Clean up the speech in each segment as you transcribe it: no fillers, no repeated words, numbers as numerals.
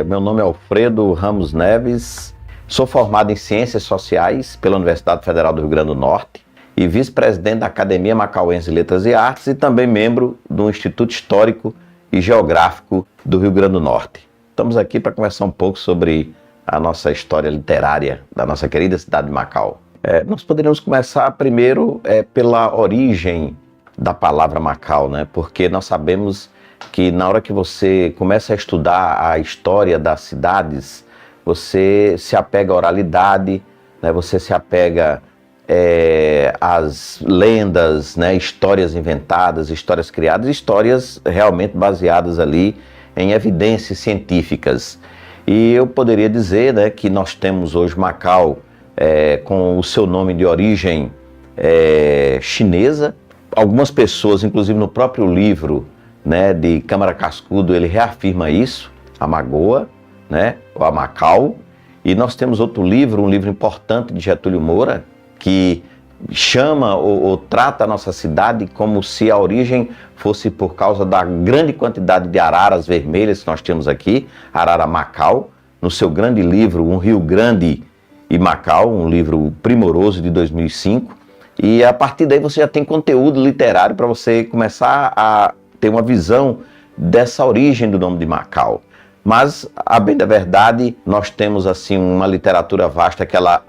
Meu nome é Alfredo Ramos Neves, sou formado em Ciências Sociais pela Universidade Federal do Rio Grande do Norte e vice-presidente da Academia Macauense de Letras e Artes e também membro do Instituto Histórico e Geográfico do Rio Grande do Norte. Estamos aqui para conversar um pouco sobre a nossa história literária da nossa querida cidade de Macau. Nós poderíamos começar primeiro pela origem da palavra Macau, né? Porque nós sabemos que na hora que você começa a estudar a história das cidades, você se apega à oralidade, né? Você se apega às lendas, né? Histórias inventadas, histórias criadas, histórias realmente baseadas ali em evidências científicas. E eu poderia dizer, né, que nós temos hoje Macau com o seu nome de origem chinesa. Algumas pessoas, inclusive no próprio livro, né, de Câmara Cascudo, ele reafirma isso, a Magoa, né, ou a Macau. E nós temos outro livro, um livro importante de Getúlio Moura, que chama ou trata a nossa cidade como se a origem fosse por causa da grande quantidade de araras vermelhas que nós temos aqui, arara Macau, no seu grande livro, Um Rio Grande e Macau, um livro primoroso de 2005. E a partir daí você já tem conteúdo literário para você começar a ter uma visão dessa origem do nome de Macau. Mas, a bem da verdade, nós temos assim uma literatura vasta que ela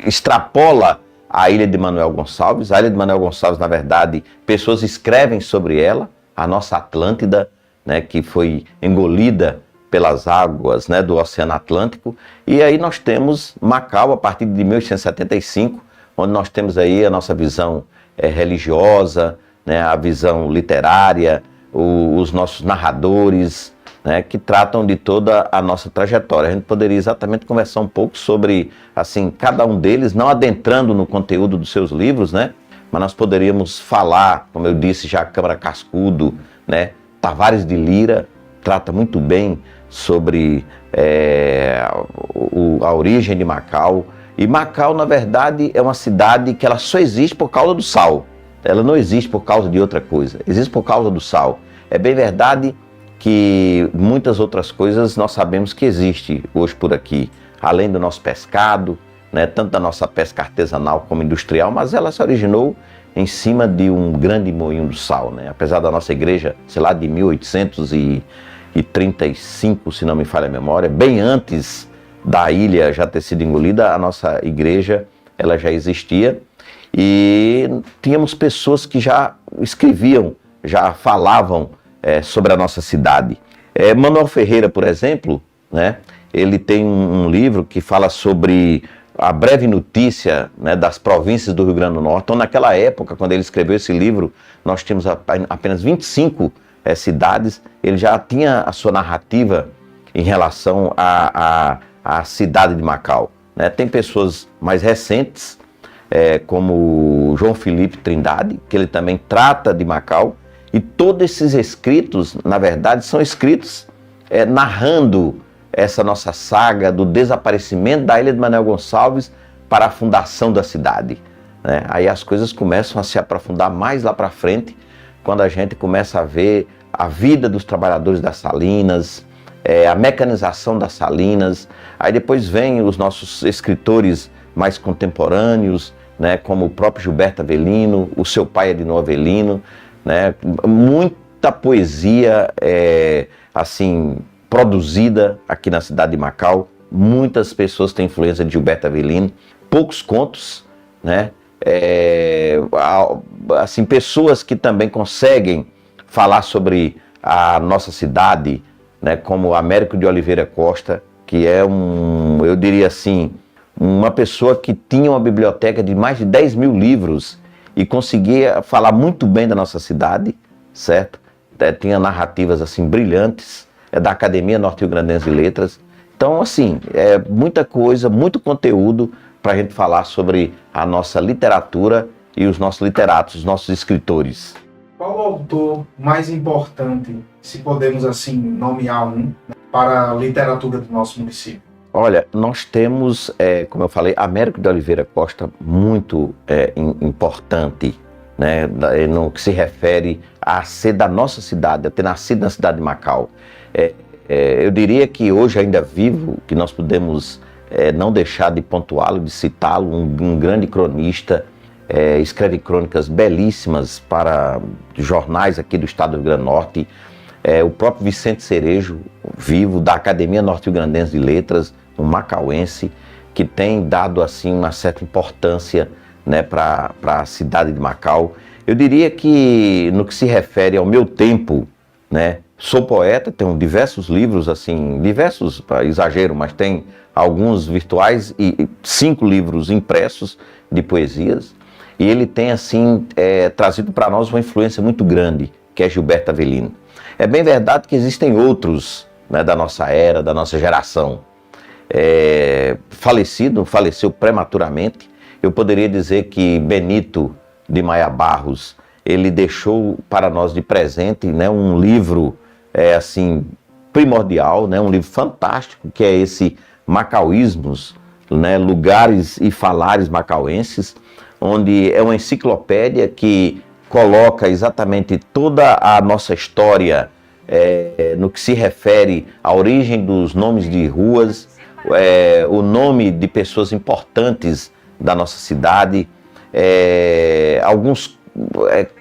extrapola a Ilha de Manuel Gonçalves. A Ilha de Manuel Gonçalves, na verdade, pessoas escrevem sobre ela, a nossa Atlântida, né, que foi engolida pelas águas, né, do Oceano Atlântico. E aí nós temos Macau a partir de 1875, onde nós temos aí a nossa visão religiosa, né, a visão literária, os nossos narradores, né, que tratam de toda a nossa trajetória. A gente poderia exatamente conversar um pouco sobre, assim, cada um deles, não adentrando no conteúdo dos seus livros, né, mas nós poderíamos falar, como eu disse já, Câmara Cascudo, né, Tavares de Lira trata muito bem sobre a origem de Macau. E Macau, na verdade, é uma cidade que ela só existe por causa do sal. Ela não existe por causa de outra coisa, existe por causa do sal. É bem verdade que muitas outras coisas nós sabemos que existe hoje por aqui, além do nosso pescado, né, tanto da nossa pesca artesanal como industrial, mas ela se originou em cima de um grande moinho do sal, né? Apesar da nossa igreja, sei lá, de 1835, se não me falha a memória, bem antes da ilha já ter sido engolida, a nossa igreja ela já existia e tínhamos pessoas que já escreviam, já falavam sobre a nossa cidade. Manuel Ferreira, por exemplo, né, ele tem um livro que fala sobre a breve notícia, né, das províncias do Rio Grande do Norte. Então, naquela época, quando ele escreveu esse livro, nós tínhamos apenas 25 cidades. Ele já tinha a sua narrativa em relação à cidade de Macau, né? Tem pessoas mais recentes, como João Felipe Trindade, que ele também trata de Macau, e todos esses escritos, na verdade, são escritos narrando essa nossa saga do desaparecimento da Ilha de Manuel Gonçalves para a fundação da cidade, né? Aí as coisas começam a se aprofundar mais lá para frente, quando a gente começa a ver a vida dos trabalhadores das salinas, a mecanização das salinas. Aí depois vem os nossos escritores mais contemporâneos, né, como o próprio Gilberto Avelino, o seu pai Edinô Avelino, né, muita poesia assim produzida aqui na cidade de Macau. Muitas pessoas têm influência de Gilberto Avelino, poucos contos, né, assim, pessoas que também conseguem falar sobre a nossa cidade, né, como Américo de Oliveira Costa, que é eu diria assim, uma pessoa que tinha uma biblioteca de mais de 10 mil livros e conseguia falar muito bem da nossa cidade, certo? Tinha narrativas assim brilhantes, da Academia Norte-Rio-Grandense de Letras. Então, assim, muita coisa, muito conteúdo para a gente falar sobre a nossa literatura e os nossos literatos, os nossos escritores. Qual o autor mais importante, se podemos assim nomear um, para a literatura do nosso município? Olha, nós temos, como eu falei, Américo de Oliveira Costa, muito importante, né, no que se refere a ser da nossa cidade, a ter nascido na cidade de Macau. Eu diria que hoje ainda vivo, que nós podemos não deixar de pontuá-lo, de citá-lo, um grande cronista, escreve crônicas belíssimas para jornais aqui do estado do Rio Grande do Norte, o próprio Vicente Cerejo, vivo, da Academia Norte-Rio-Grandense de Letras, um macauense, que tem dado assim uma certa importância, né, para a cidade de Macau. Eu diria que no que se refere ao meu tempo, né, sou poeta, tenho diversos livros, assim, diversos, para exagero, mas tem alguns virtuais e 5 livros impressos de poesias, e ele tem assim trazido para nós uma influência muito grande, que é Gilberto Avelino. É bem verdade que existem outros, né, da nossa era, da nossa geração. Faleceu prematuramente. Eu poderia dizer que Benito de Maia Barros, ele deixou para nós de presente, né, um livro assim primordial, né, um livro fantástico, que é esse Macauísmos, né, Lugares e Falares Macauenses, onde é uma enciclopédia que coloca exatamente toda a nossa história no que se refere à origem dos nomes de ruas, o nome de pessoas importantes da nossa cidade, alguns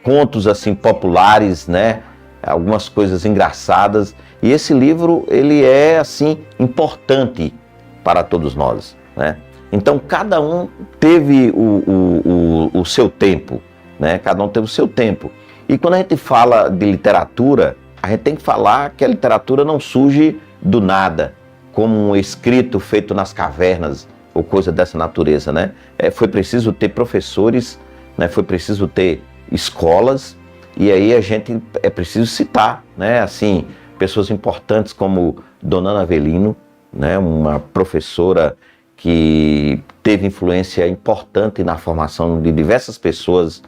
contos assim populares, né? Algumas coisas engraçadas. E esse livro, ele é assim importante para todos nós, né? Então cada um teve o seu tempo, né? Cada um teve o seu tempo. E quando a gente fala de literatura, a gente tem que falar que a literatura não surge do nada, como um escrito feito nas cavernas ou coisa dessa natureza, né? Foi preciso ter professores, né? Foi preciso ter escolas, e aí a gente é preciso citar, né? Assim, pessoas importantes como Dona Ana Avelino, né? Uma professora que teve influência importante na formação de diversas pessoas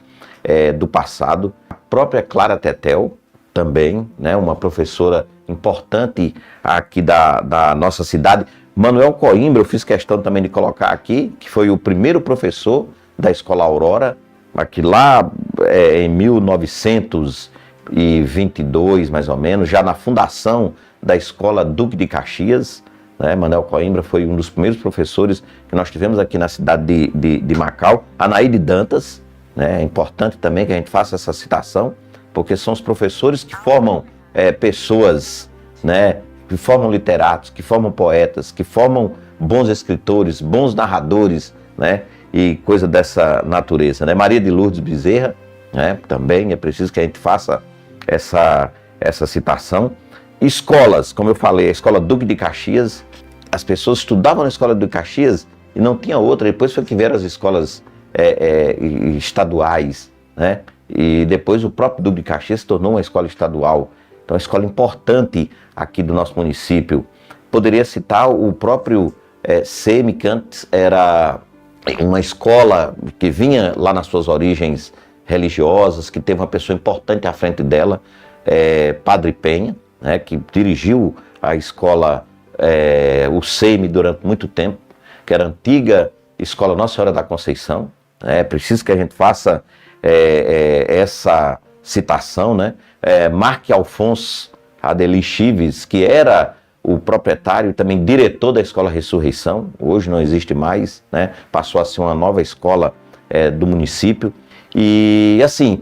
do passado. A própria Clara Tetel também, né? Uma professora importante aqui da nossa cidade. Manuel Coimbra, eu fiz questão também de colocar aqui, que foi o primeiro professor da Escola Aurora, aqui lá em 1922, mais ou menos, já na fundação da Escola Duque de Caxias, né? Manuel Coimbra foi um dos primeiros professores que nós tivemos aqui na cidade de Macau. Anaíde Dantas, né? É importante também que a gente faça essa citação, porque são os professores que formam pessoas, né? Que formam literatos, que formam poetas, que formam bons escritores, bons narradores, né? E coisa dessa natureza, né? Maria de Lourdes Bezerra, né? Também é preciso que a gente faça essa citação. Escolas, como eu falei, a Escola Duque de Caxias, as pessoas estudavam na Escola Duque de Caxias e não tinha outra, depois foi que vieram as escolas estaduais, né? E depois o próprio Duque de Caxias se tornou uma escola estadual. Então, é uma escola importante aqui do nosso município. Poderia citar o próprio SEMI, que antes era uma escola que vinha lá nas suas origens religiosas, que teve uma pessoa importante à frente dela, Padre Penha, né, que dirigiu a escola, o SEMI, durante muito tempo, que era a antiga Escola Nossa Senhora da Conceição. É preciso que a gente faça essa citação, né? Marque Alfonso Adeli Chives, que era o proprietário e também diretor da Escola Ressurreição, hoje não existe mais, né? Passou a ser uma nova escola do município. E assim,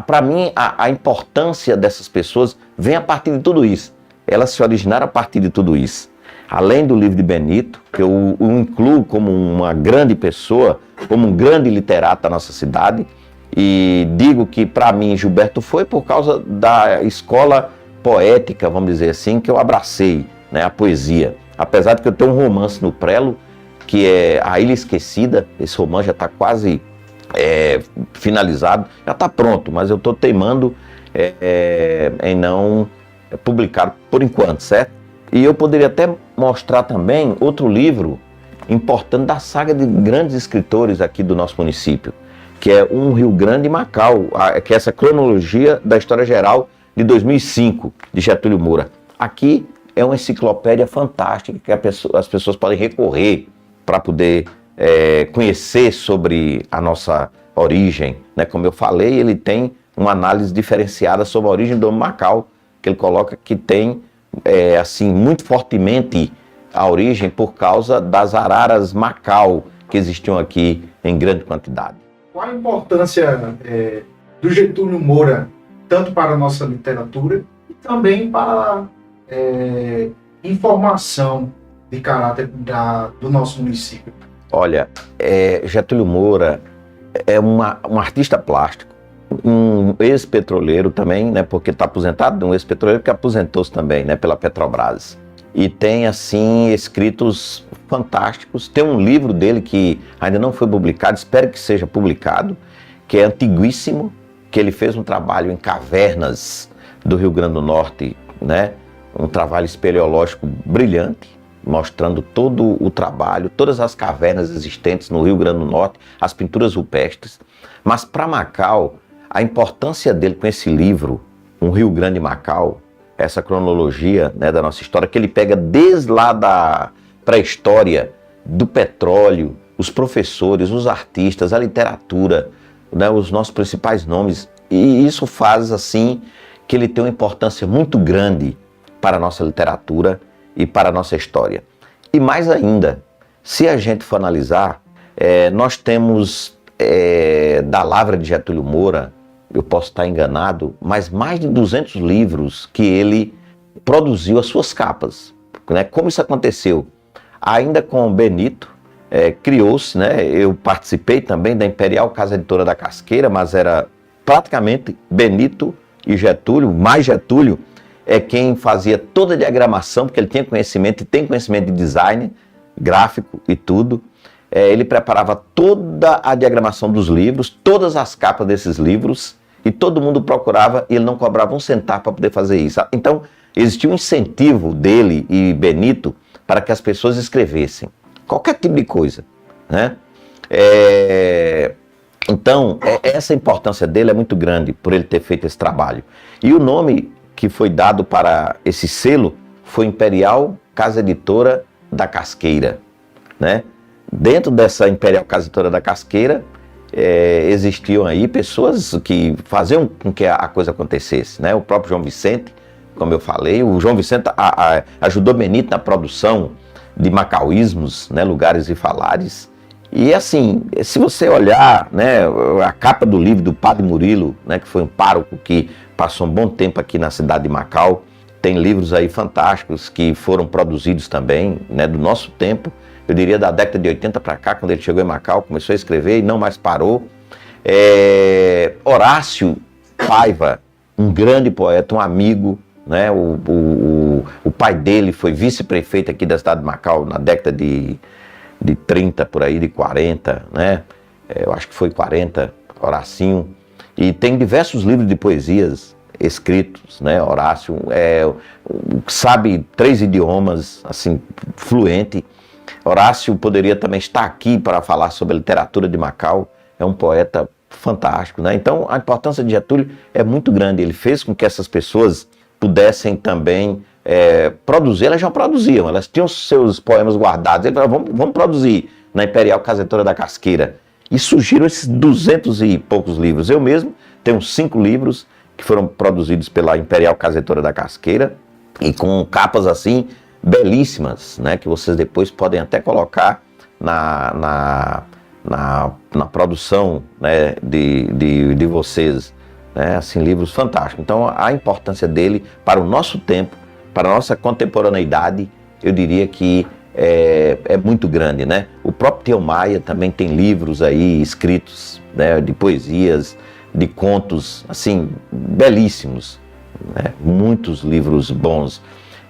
para mim, a importância dessas pessoas vem a partir de tudo isso. Elas se originaram a partir de tudo isso. Além do livro de Benito, que eu o incluo como uma grande pessoa, como um grande literato da nossa cidade, e digo que para mim Gilberto foi por causa da escola poética, vamos dizer assim, que eu abracei, né, a poesia. Apesar de que eu tenho um romance no prelo, que é A Ilha Esquecida. Esse romance já está quase finalizado, já está pronto, mas eu estou teimando em não publicar por enquanto, certo? E eu poderia até mostrar também outro livro importante da saga de grandes escritores aqui do nosso município, que é Um Rio Grande e Macau, que é essa cronologia da história geral de 2005, de Getúlio Moura. Aqui é uma enciclopédia fantástica que as pessoas podem recorrer para poder conhecer sobre a nossa origem, né? Como eu falei, ele tem uma análise diferenciada sobre a origem do Macau, que ele coloca que tem assim, muito fortemente a origem por causa das araras Macau que existiam aqui em grande quantidade. Qual a importância do Getúlio Moura, tanto para a nossa literatura e também para a informação de caráter do nosso município? Olha, Getúlio Moura é um artista plástico, um ex-petroleiro também, né, porque está aposentado, um ex-petroleiro que aposentou-se também, né, pela Petrobras. E tem, assim, escritos fantásticos. Tem um livro dele que ainda não foi publicado, espero que seja publicado, que é antiguíssimo, que ele fez um trabalho em cavernas do Rio Grande do Norte, né? Um trabalho espeleológico brilhante, mostrando todo o trabalho, todas as cavernas existentes no Rio Grande do Norte, as pinturas rupestres. Mas para Macau, a importância dele com esse livro, Um Rio Grande Macau, essa cronologia, né, da nossa história, que ele pega desde lá da pré-história, do petróleo, os professores, os artistas, a literatura, né, os nossos principais nomes, e isso faz assim que ele tem uma importância muito grande para a nossa literatura e para a nossa história. E mais ainda, se a gente for analisar, nós temos da Lavra de Getúlio Moura, eu posso estar enganado, mas mais de 200 livros que ele produziu as suas capas. Né? Como isso aconteceu? Ainda com Benito, criou-se, né? Eu participei também da Imperial Casa Editora da Casqueira, mas era praticamente Benito e Getúlio, mais Getúlio, é quem fazia toda a diagramação, porque ele tinha conhecimento e tem conhecimento de design gráfico e tudo. Ele preparava toda a diagramação dos livros, todas as capas desses livros, e todo mundo procurava e ele não cobrava um centavo para poder fazer isso. Então, existia um incentivo dele e Benito para que as pessoas escrevessem qualquer tipo de coisa, né? Então, essa importância dele é muito grande por ele ter feito esse trabalho. E o nome que foi dado para esse selo foi Imperial Casa Editora da Casqueira, né? Dentro dessa Imperial Casa Editora da Casqueira, existiam aí pessoas que faziam com que a coisa acontecesse, né? O próprio João Vicente, como eu falei, o João Vicente ajudou Benito na produção de macauísmos, né? Lugares e falares. E assim, se você olhar, né, a capa do livro do Padre Murilo, né, que foi um pároco que passou um bom tempo aqui na cidade de Macau, tem livros aí fantásticos que foram produzidos também, né, do nosso tempo. Eu diria da década de 80 para cá, quando ele chegou em Macau, começou a escrever e não mais parou. Horácio Paiva, um grande poeta, um amigo, né? O pai dele foi vice-prefeito aqui da cidade de Macau na década de 30, por aí, de 40, né? Eu acho que foi 40, Horacinho. E tem diversos livros de poesias escritos, né? Horácio sabe 3 idiomas, assim, fluente. Horácio poderia também estar aqui para falar sobre a literatura de Macau, é um poeta fantástico, né? Então a importância de Getúlio é muito grande, ele fez com que essas pessoas pudessem também produzir, elas já produziam, elas tinham seus poemas guardados, ele falou, vamos produzir na Imperial Casa Editora da Casqueira, e surgiram esses 200 e poucos livros. Eu mesmo tenho 5 livros que foram produzidos pela Imperial Casa Editora da Casqueira, e com capas assim, belíssimas, né, que vocês depois podem até colocar na produção, né, de vocês, né, assim, livros fantásticos. Então a importância dele para o nosso tempo, para a nossa contemporaneidade, eu diria que é muito grande, né? O próprio Theo Maia também tem livros aí escritos, né, de poesias, de contos, assim, belíssimos, né? Muitos livros bons.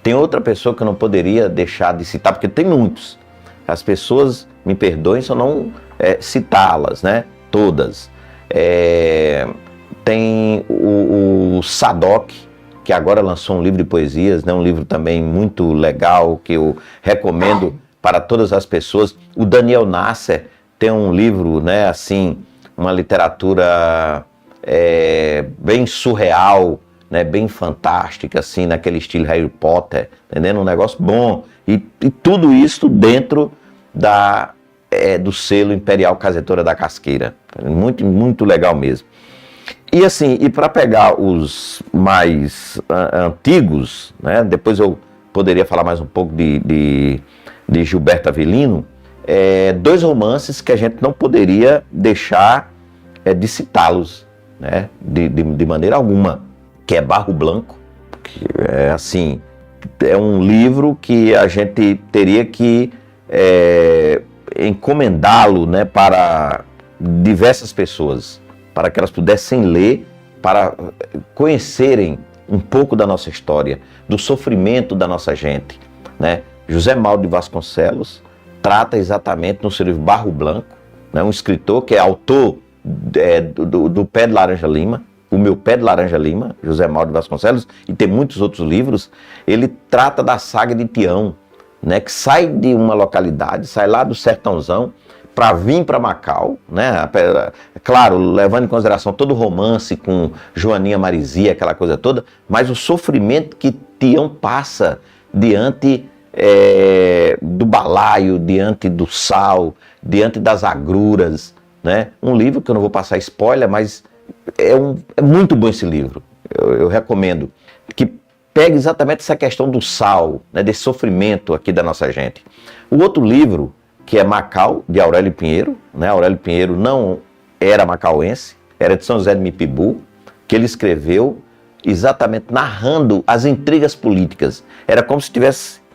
Tem outra pessoa que eu não poderia deixar de citar, porque tem muitos. As pessoas me perdoem se eu não citá-las, né? Todas. Tem o Sadoc, que agora lançou um livro de poesias, né? Um livro também muito legal, que eu recomendo para todas as pessoas. O Daniel Nasser tem um livro, né? Assim, uma literatura bem surreal, né, bem fantástica, assim, naquele estilo Harry Potter, entendendo? Um negócio bom. E tudo isso dentro do selo Imperial Casa Editora da Casqueira. Muito, muito legal mesmo. E assim, e para pegar os mais antigos, né, depois eu poderia falar mais um pouco de Gilberto Avelino, dois romances que a gente não poderia deixar de citá-los, né, de maneira alguma, que é Barro Blanco, que é assim, é um livro que a gente teria que encomendá-lo, né, para diversas pessoas, para que elas pudessem ler, para conhecerem um pouco da nossa história, do sofrimento da nossa gente, né? José Maldo de Vasconcelos trata exatamente no seu livro Barro Blanco, né, um escritor que é autor do Pé de Laranja Lima, O Meu Pé de Laranja Lima, José Maldo de Vasconcelos, e tem muitos outros livros. Ele trata da saga de Tião, né, que sai de uma localidade, sai lá do sertãozão, para vir para Macau, né? Claro, levando em consideração todo o romance com Joaninha Marizia, aquela coisa toda, mas o sofrimento que Tião passa diante do balaio, diante do sal, diante das agruras, né? Um livro que eu não vou passar spoiler, mas é muito bom esse livro, eu recomendo, que pega exatamente essa questão do sal, né, desse sofrimento aqui da nossa gente. O outro livro, que é Macau, de Aurélio Pinheiro, né? Aurélio Pinheiro não era macauense, era de São José de Mipibu, que ele escreveu exatamente narrando as intrigas políticas. Era como se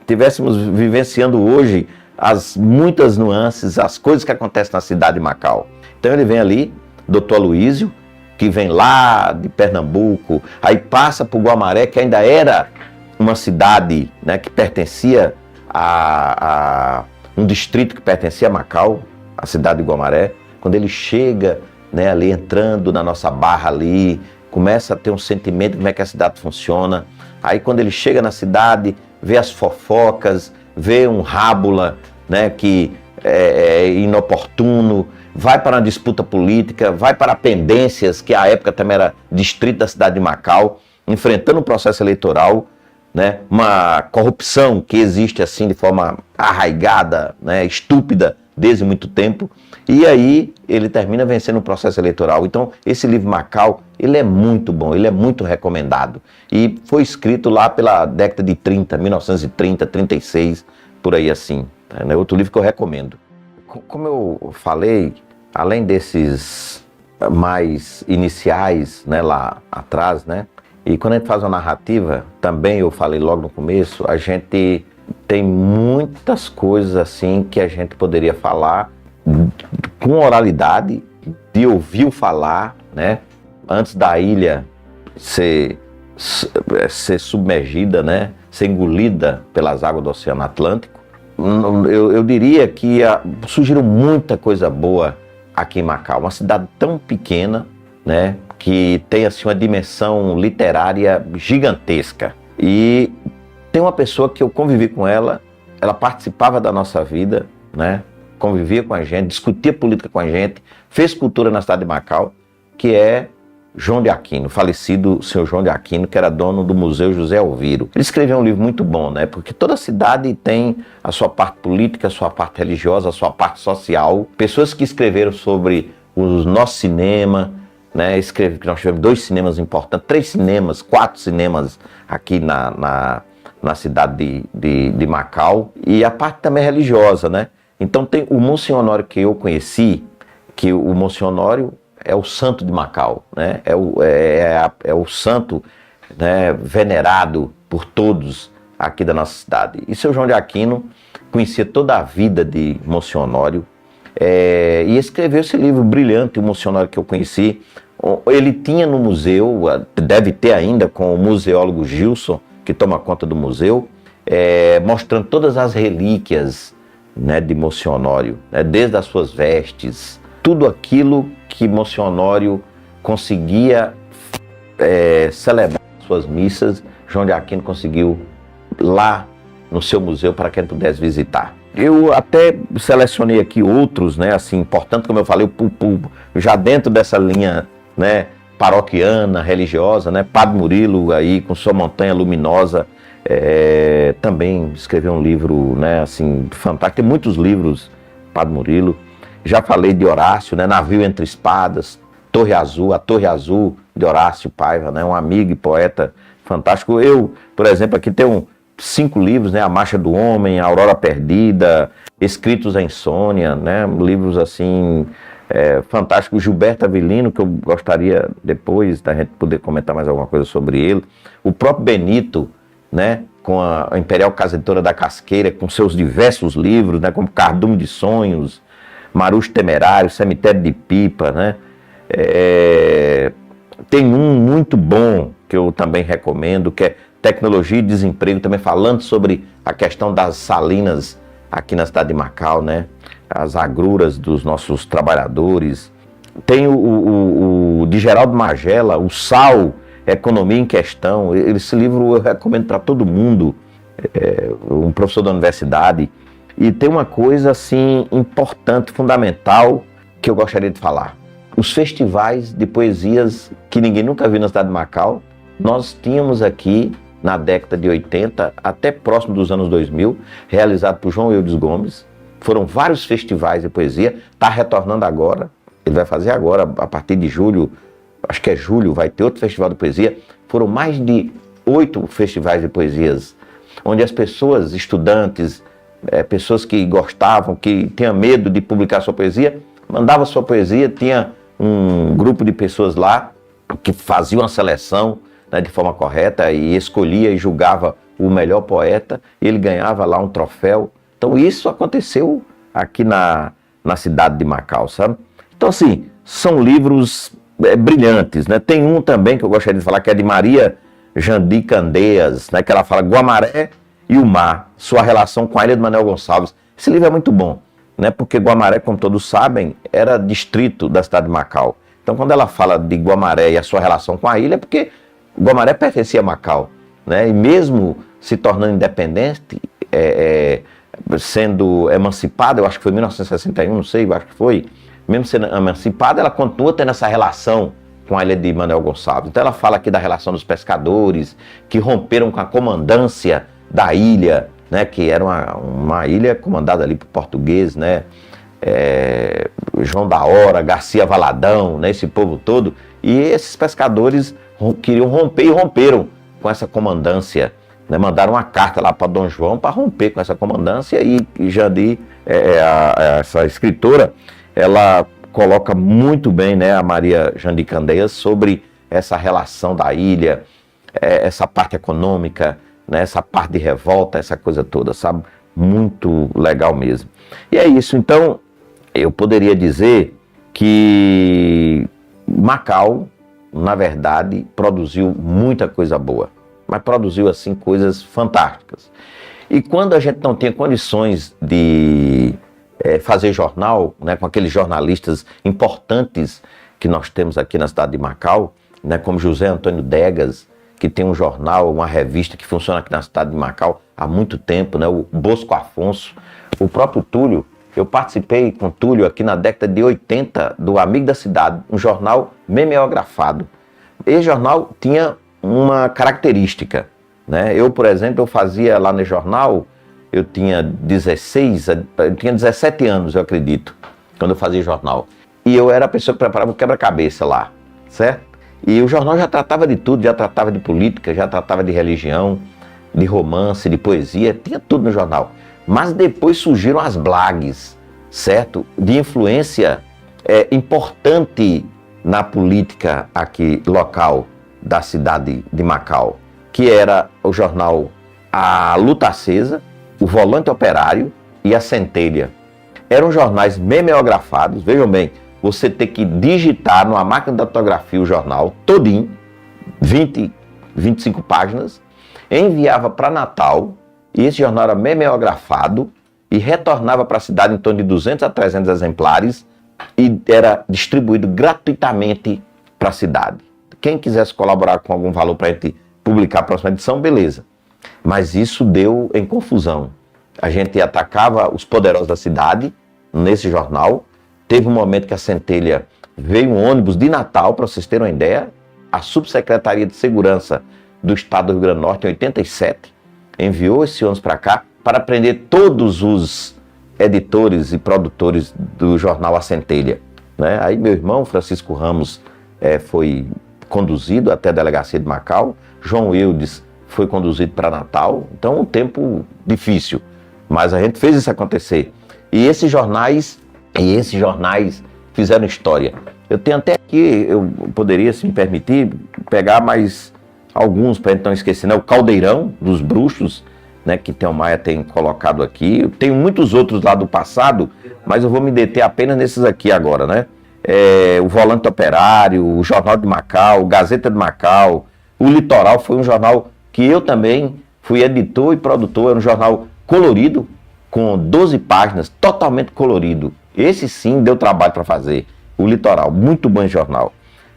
estivéssemos vivenciando hoje as muitas nuances, as coisas que acontecem na cidade de Macau. Então ele vem ali, Dr. Aloísio, que vem lá de Pernambuco, aí passa por Guamaré, que ainda era uma cidade, né, que pertencia a um distrito que pertencia a Macau, a cidade de Guamaré. Quando ele chega, né, ali entrando na nossa barra ali, começa a ter um sentimento de como é que a cidade funciona. Aí quando ele chega na cidade, vê as fofocas, vê um rábula, né, que é inoportuno, vai para uma disputa política, vai para pendências, que à época também era distrito da cidade de Macau, enfrentando um processo eleitoral, né, uma corrupção que existe assim de forma arraigada, né, estúpida desde muito tempo, e aí ele termina vencendo o processo eleitoral. Então esse livro Macau, ele é muito bom, ele é muito recomendado, e foi escrito lá pela década de 30, 1930, 36, por aí assim, né, outro livro que eu recomendo. Como eu falei, além desses mais iniciais, né, lá atrás, né, e quando a gente faz uma narrativa, também eu falei logo no começo, a gente tem muitas coisas assim que a gente poderia falar com oralidade, de ouvir falar, né? Antes da ilha ser submergida, né? Ser engolida pelas águas do Oceano Atlântico. Eu diria que surgiram muita coisa boa aqui em Macau, uma cidade tão pequena, né, que tem assim uma dimensão literária gigantesca. E tem uma pessoa que eu convivi com ela participava da nossa vida, né, convivia com a gente, discutia política com a gente, fez cultura na cidade de Macau, que é João de Aquino, falecido senhor João de Aquino, que era dono do Museu José Elviro. Ele escreveu um livro muito bom, né? Porque toda cidade tem a sua parte política, a sua parte religiosa, a sua parte social. Pessoas que escreveram sobre o nosso cinema, né? Nós tivemos 2 cinemas importantes, 3 cinemas, 4 cinemas aqui na cidade de Macau. E a parte também religiosa, né? Então tem o Monsenhor Honório que eu conheci, que o Monsenhor Honório é o santo de Macau, né? É o santo, né, venerado por todos aqui da nossa cidade. E seu João de Aquino conhecia toda a vida de Monsenhor Honório, e escreveu esse livro brilhante, o Monsenhor Honório que eu conheci. Ele tinha no museu, deve ter ainda, com o museólogo Gilson, que toma conta do museu, mostrando todas as relíquias, né, de Monsenhor Honório, né, desde as suas vestes, tudo aquilo que Monsenhor Honório conseguia celebrar suas missas, João de Aquino conseguiu lá no seu museu para quem pudesse visitar. Eu até selecionei aqui outros, né, assim, importante, como eu falei, já dentro dessa linha, né, paroquiana, religiosa, né, Padre Murilo aí com sua Montanha Luminosa, também escreveu um livro, né, assim, fantástico. Tem muitos livros, Padre Murilo. Já falei de Horácio, né, Navio Entre Espadas, Torre Azul, a Torre Azul de Horácio Paiva, né? Um amigo e poeta fantástico. Eu, por exemplo, aqui tenho 5 livros, né? A Marcha do Homem, A Aurora Perdida, Escritos à Insônia, né? Livros assim fantásticos. Gilberto Avelino, que eu gostaria depois da gente poder comentar mais alguma coisa sobre ele. O próprio Benito, né? Com a Imperial Casa Editora da Casqueira, com seus diversos livros, né? Como Cardume de Sonhos, Marucho Temerário, Cemitério de Pipa, né? Tem um muito bom que eu também recomendo, que é Tecnologia e Desemprego, também falando sobre a questão das salinas aqui na cidade de Macau, né? As agruras dos nossos trabalhadores. Tem o de Geraldo Magela, O Sal, Economia em Questão. Esse livro eu recomendo para todo mundo, um professor da universidade. E tem uma coisa assim importante, fundamental, que eu gostaria de falar. Os festivais de poesias que ninguém nunca viu na cidade de Macau, nós tínhamos aqui na década de 80, até próximo dos anos 2000, realizado por João Eudes Gomes. Foram vários festivais de poesia, está retornando agora, ele vai fazer agora, a partir de julho, acho que é julho, vai ter outro festival de poesia. Foram mais de 8 festivais de poesias, onde as pessoas, estudantes, pessoas que gostavam, que tinham medo de publicar sua poesia, mandavam sua poesia, tinha um grupo de pessoas lá que faziam a seleção, né, de forma correta e escolhia e julgava o melhor poeta, e ele ganhava lá um troféu. Então isso aconteceu aqui na cidade de Macau, sabe? Então assim, são livros brilhantes, né? Tem um também que eu gostaria de falar, que é de Maria Jandi Candeias, né, que ela fala Guamaré e o Mar, sua relação com a ilha de Manuel Gonçalves. Esse livro é muito bom, né? Porque Guamaré, como todos sabem, era distrito da cidade de Macau. Então quando ela fala de Guamaré e a sua relação com a ilha, é porque Guamaré pertencia a Macau, né? E mesmo se tornando independente, sendo emancipada, eu acho que foi em 1961, não sei, eu acho que foi, mesmo sendo emancipada, ela continua tendo essa relação com a ilha de Manuel Gonçalves. Então ela fala aqui da relação dos pescadores, que romperam com a comandância da ilha, né? Que era uma ilha comandada ali por português, né? João da Hora, Garcia Valadão, né? Esse povo todo, e esses pescadores queriam romper e romperam com essa comandância, né? Mandaram uma carta lá para Dom João para romper com essa comandância, e Jandi, essa escritora, ela coloca muito bem, né, a Maria Jandi Candeias, sobre essa relação da ilha, essa parte econômica, né, essa parte de revolta, essa coisa toda, sabe? Muito legal mesmo. E é isso. Então, eu poderia dizer que Macau, na verdade, produziu muita coisa boa, mas produziu, assim, coisas fantásticas. E quando a gente não tinha condições de fazer jornal, né, com aqueles jornalistas importantes que nós temos aqui na cidade de Macau, né, como José Antônio Degas, que tem um jornal, uma revista que funciona aqui na cidade de Macau há muito tempo, né, o Bosco Afonso, o próprio Túlio. Eu participei com o Túlio aqui na década de 80 do Amigo da Cidade, um jornal memeografado. Esse jornal tinha uma característica, né? Eu, por exemplo, eu fazia lá no jornal, eu tinha 17 anos, eu acredito, quando eu fazia jornal. E eu era a pessoa que preparava o quebra-cabeça lá, certo? E o jornal já tratava de tudo, já tratava de política, já tratava de religião, de romance, de poesia, tinha tudo no jornal. Mas depois surgiram as blagues, certo? De influência importante na política aqui local da cidade de Macau, que era o jornal A Luta Acesa, o Volante Operário e a Centelha. Eram jornais memeografados, vejam bem, você ter que digitar numa máquina de datilografia o jornal todinho, 20, 25 páginas, enviava para Natal, e esse jornal era memeografado e retornava para a cidade em torno de 200 a 300 exemplares e era distribuído gratuitamente para a cidade. Quem quisesse colaborar com algum valor para a gente publicar a próxima edição, beleza. Mas isso deu em confusão. A gente atacava os poderosos da cidade nesse jornal. Teve um momento que a Centelha veio um ônibus de Natal, para vocês terem uma ideia, a Subsecretaria de Segurança do Estado do Rio Grande do Norte, em 87, enviou esse ônibus para cá para prender todos os editores e produtores do jornal A Centelha, né? Aí meu irmão, Francisco Ramos, foi conduzido até a delegacia de Macau, João Eudes foi conduzido para Natal, então um tempo difícil, mas a gente fez isso acontecer. E esses jornais fizeram história. Eu tenho até aqui, eu poderia, se me permitir, pegar mais alguns para a gente não esquecer, né? O Caldeirão dos Bruxos, né, que Theo Maia tem colocado aqui. Eu tenho muitos outros lá do passado, mas eu vou me deter apenas nesses aqui agora, né? O Volante Operário, o Jornal de Macau, Gazeta de Macau, o Litoral foi um jornal que eu também fui editor e produtor, era um jornal colorido, com 12 páginas, totalmente colorido. Esse sim deu trabalho para fazer. O Litoral, muito bom jornal.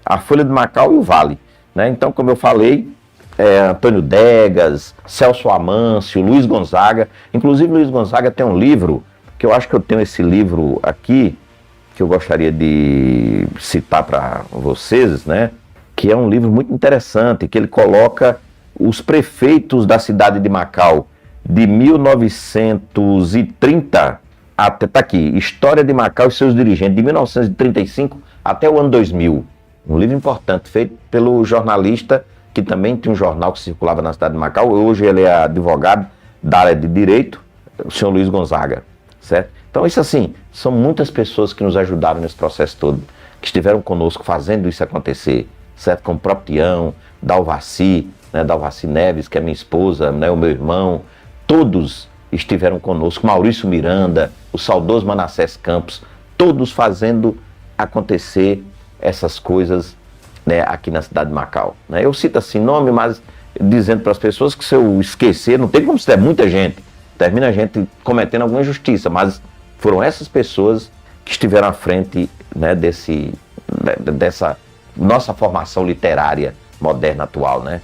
A Folha de Macau e o Vale, né? Então, como eu falei, Antônio Degas, Celso Amâncio, Luiz Gonzaga. Inclusive, Luiz Gonzaga tem um livro, que eu acho que eu tenho esse livro aqui, que eu gostaria de citar para vocês, né? Que é um livro muito interessante, que ele coloca os prefeitos da cidade de Macau de 1930 até, tá aqui, História de Macau e seus dirigentes, de 1935 até o ano 2000. Um livro importante, feito pelo jornalista, que também tinha um jornal que circulava na cidade de Macau. Hoje ele é advogado da área de Direito, o senhor Luiz Gonzaga, certo? Então, isso assim, são muitas pessoas que nos ajudaram nesse processo todo, que estiveram conosco fazendo isso acontecer, certo? Como o próprio Tião, Dalvaci, né? Dalvaci Neves, que é minha esposa, né? O meu irmão, todos estiveram conosco, Maurício Miranda, o saudoso Manassés Campos, todos fazendo acontecer essas coisas, né, aqui na cidade de Macau, né? Eu cito assim nome, mas dizendo para as pessoas que se eu esquecer, não tem como se der muita gente, termina a gente cometendo alguma injustiça, mas foram essas pessoas que estiveram à frente, né, dessa nossa formação literária moderna atual, né?